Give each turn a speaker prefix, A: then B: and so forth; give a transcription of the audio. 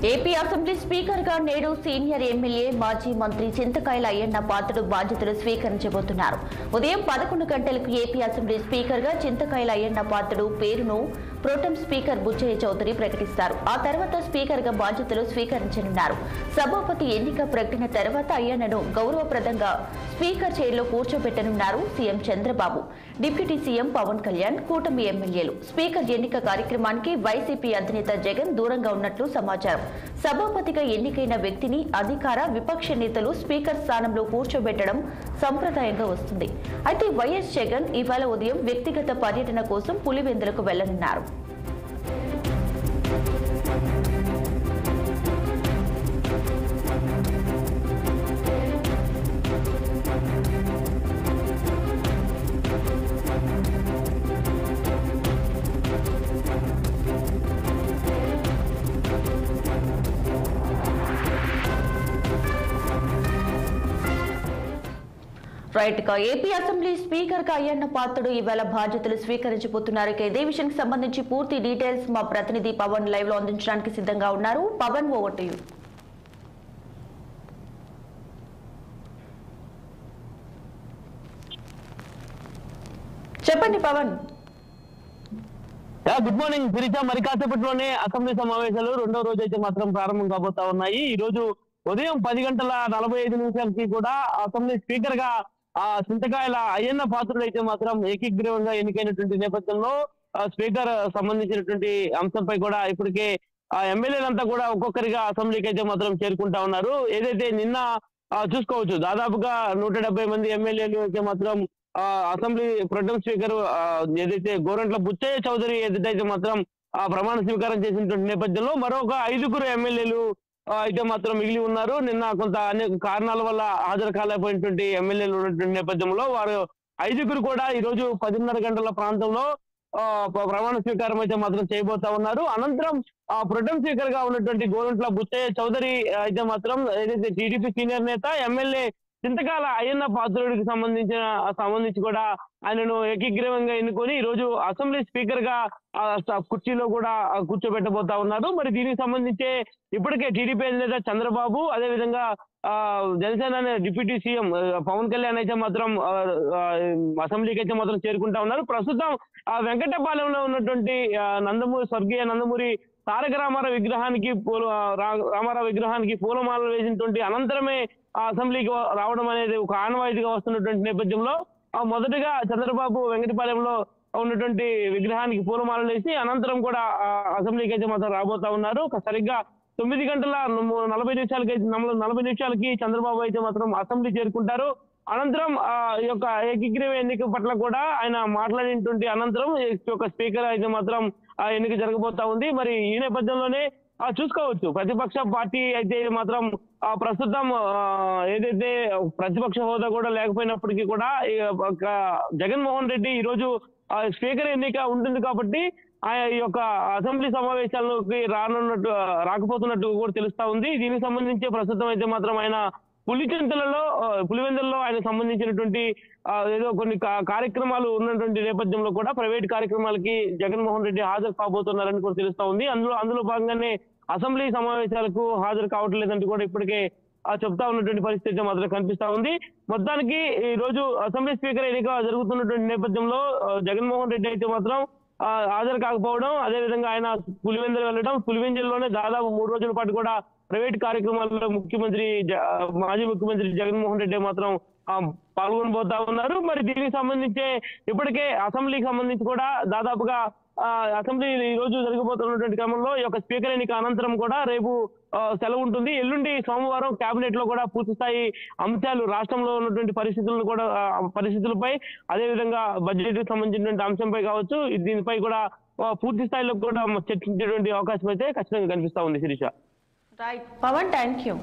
A: AP assembly speaker గా నేడు senior MLA మాజీ మంత్రి చింతకాయల అయ్యన్న పాత్రుడు బాధ్యతలు స్వీకరించబోతున్నారు. ఉదయం 11 గంటలకు ఏపీ అసెంబ్లీ స్పీకర్ గా చింతకాయల అయ్యన్న పాత్రుడు పేరును ప్రోటెం స్పీకర్ బుచ్చయ్య చౌదరి ప్రకటిస్తారు. ఆ తర్వాత స్పీకర్ గా బాధ్యతలు స్వీకరించనున్నారు. సభాపతి ఎన్నిక ప్రకటన తర్వాత అయ్యన్నను గౌరవప్రదంగా స్పీకర్ చైర్లో కూర్చోబెట్టనున్నారు CM Chandrababu, deputy CM Pawan Kalyan, కూటమి ఎమ్మెల్యేలు. స్పీకర్ ఎన్నిక కార్యక్రమానికి వైసీపీ అధినేత జగన్ దూరంగా ఉన్నట్లు సమాచారం. సభాపతిగా ఎన్నికైన వ్యక్తిని అధికార విపక్ష నేతలు స్పీకర్ స్థానంలో కూర్చోబెట్టడం సంప్రదాయంగా వస్తుంది. అయితే వైఎస్ జగన్ ఇవాళ ఉదయం వ్యక్తిగత పర్యటన కోసం పులివెందులకు వెళ్లనున్నారు. ఏపీ అసెంబ్లీ స్పీకర్ గా అయ్యన్న పాత్రుడు ఇవాళ బాధ్యతలు స్వీకరించబోతున్నారు. ఇదే విషయానికి సంబంధించి పూర్తి డీటెయిల్స్ మా ప్రతినిధి పవన్ లైవ్ లో అందించడానికి సిద్ధంగా ఉన్నారు. Pavan, over to you. చెప్పండి పవన్.
B: Good morning Sirisha. మరి కాసేపట్లోనే అసెంబ్లీ సమావేశాలు రెండో రోజు అయితే మాత్రం ప్రారంభం కాబోతా ఉన్నాయి. ఈ రోజు ఉదయం 10:45 కూడా అసెంబ్లీ స్పీకర్ గా చింతకాయల అయ్యన్న పాత్రుడు అయితే మాత్రం ఏకీగ్రీవంగా ఎన్నికైనటువంటి నేపథ్యంలో స్పీకర్ సంబంధించినటువంటి అంశంపై కూడా ఇప్పటికే ఎమ్మెల్యేలంతా కూడా ఒక్కొక్కరిగా అసెంబ్లీకి అయితే మాత్రం చేరుకుంటా ఉన్నారు. ఏదైతే నిన్న చూసుకోవచ్చు, దాదాపుగా 170 మంది ఎమ్మెల్యేలు అయితే మాత్రం అసెంబ్లీ ప్రొటెం స్పీకర్ ఏదైతే గోరంట్ల బుచ్చయ్య చౌదరి ఏదైతే మాత్రం ప్రమాణ స్వీకారం చేసినటువంటి నేపథ్యంలో మరొక 5 ఎమ్మెల్యేలు అయితే మాత్రం మిగిలి ఉన్నారు. నిన్న కొంత అనేక కారణాల వల్ల హాజరు కాలేకపోయినటువంటి ఎమ్మెల్యేలు ఉన్నటువంటి నేపథ్యంలో వారు 5 కూడా ఈ రోజు 10:30 గంటల ప్రాంతంలో ప్రమాణ స్వీకారం అయితే మాత్రం చేయబోతా ఉన్నారు. అనంతరం ప్రొటెం స్పీకర్ గా ఉన్నటువంటి గోరంట్ల బుచ్చయ్య చౌదరి అయితే మాత్రం ఏదైతే టీడీపీ సీనియర్ నేత ఎమ్మెల్యే చింతకాయల అయ్యన్న పాత్రుడికి సంబంధించి కూడా ఆయనను ఏకీగ్రీవంగా ఎన్నుకొని ఈ రోజు అసెంబ్లీ స్పీకర్ గా కుర్చీలో కూడా కూర్చోబెట్టబోతా ఉన్నారు. మరి దీనికి సంబంధించి ఇప్పటికే టీడీపీ అధినేత చంద్రబాబు, అదేవిధంగా జనసేన డిప్యూటీ సీఎం పవన్ కళ్యాణ్ అయితే మాత్రం అసెంబ్లీకి అయితే మాత్రం చేరుకుంటా ఉన్నారు. ప్రస్తుతం వెంకటపాలెంలో ఉన్నటువంటి స్వర్గీయ నందమూరి తారక రామారావు విగ్రహానికి పూలమాలలు వేసినటువంటి అనంతరమే అసెంబ్లీకి రావడం అనేది ఒక ఆనవాయితీగా వస్తున్నటువంటి నేపథ్యంలో మొదటగా చంద్రబాబు వెంకటపాలెంలో ఉన్నటువంటి విగ్రహానికి పూలమాలలు వేసి అనంతరం కూడా అసెంబ్లీకి అయితే మాత్రం రాబోతా ఉన్నారు. సరిగ్గా 9:40 నిమిషాలకి చంద్రబాబు అయితే మాత్రం అసెంబ్లీ చేరుకుంటారు. అనంతరం ఈ యొక్క ఏకీగ్రీవ ఎన్నిక పట్ల కూడా ఆయన మాట్లాడినటువంటి అనంతరం ఈ యొక్క స్పీకర్ అయితే మాత్రం ఎన్నిక జరగబోతా ఉంది. మరి ఈ నేపథ్యంలోనే చూసుకోవచ్చు, ప్రతిపక్ష పార్టీ అయితే మాత్రం ప్రస్తుతం ఏదైతే ప్రతిపక్ష హోదా కూడా లేకపోయినప్పటికీ కూడా జగన్మోహన్ రెడ్డి ఈ రోజు స్పీకర్ ఎన్నిక ఉంటుంది కాబట్టి ఈ యొక్క అసెంబ్లీ సమావేశాలకి రాకపోతున్నట్టు కూడా తెలుస్తా ఉంది. దీనికి సంబంధించి ప్రస్తుతం అయితే మాత్రం ఆయన పులివెందులలో ఆయన సంబంధించినటువంటి ఏదో కొన్ని కార్యక్రమాలు ఉన్నటువంటి నేపథ్యంలో కూడా ప్రైవేట్ కార్యక్రమాలకి జగన్మోహన్ రెడ్డి హాజరు కాబోతున్నారని కూడా తెలుస్తా ఉంది. అందులో భాగంగానే అసెంబ్లీ సమావేశాలకు హాజరు కావట్లేదంటూ కూడా ఇప్పటికే చెప్తా ఉన్నటువంటి పరిస్థితి మాత్రం కనిపిస్తా ఉంది. మొత్తానికి ఈ రోజు అసెంబ్లీ స్పీకర్ ఎన్నిక జరుగుతున్నటువంటి నేపథ్యంలో జగన్మోహన్ రెడ్డి అయితే మాత్రం హాజరు కాకపోవడం, అదేవిధంగా ఆయన పులివెందులు వెళ్ళడం, పులివెందుల్లోనే దాదాపు 3 రోజుల పాటు కూడా ప్రైవేట్ కార్యక్రమాల్లో మాజీ ముఖ్యమంత్రి జగన్మోహన్ రెడ్డి మాత్రం పాల్గొనబోతా ఉన్నారు. మరి దీనికి సంబంధించి ఇప్పటికే అసెంబ్లీకి సంబంధించి కూడా దాదాపుగా అసెంబ్లీ ఈ రోజు జరగబోతున్నటువంటి క్రమంలో ఈ యొక్క స్పీకర్ ఎన్నిక అనంతరం కూడా రేపు సెలవు ఉంటుంది. ఎల్లుండి సోమవారం కేబినెట్ లో కూడా పూర్తి స్థాయి అంశాలు, రాష్ట్రంలో ఉన్నటువంటి పరిస్థితులపై, అదేవిధంగా బడ్జెట్ కి సంబంధించినటువంటి అంశంపై కావచ్చు, దీనిపై కూడా పూర్తి స్థాయిలో కూడా చర్చించేటువంటి అవకాశం అయితే ఖచ్చితంగా కనిపిస్తా ఉంది Sirisha.
A: Right Pavan, thank you.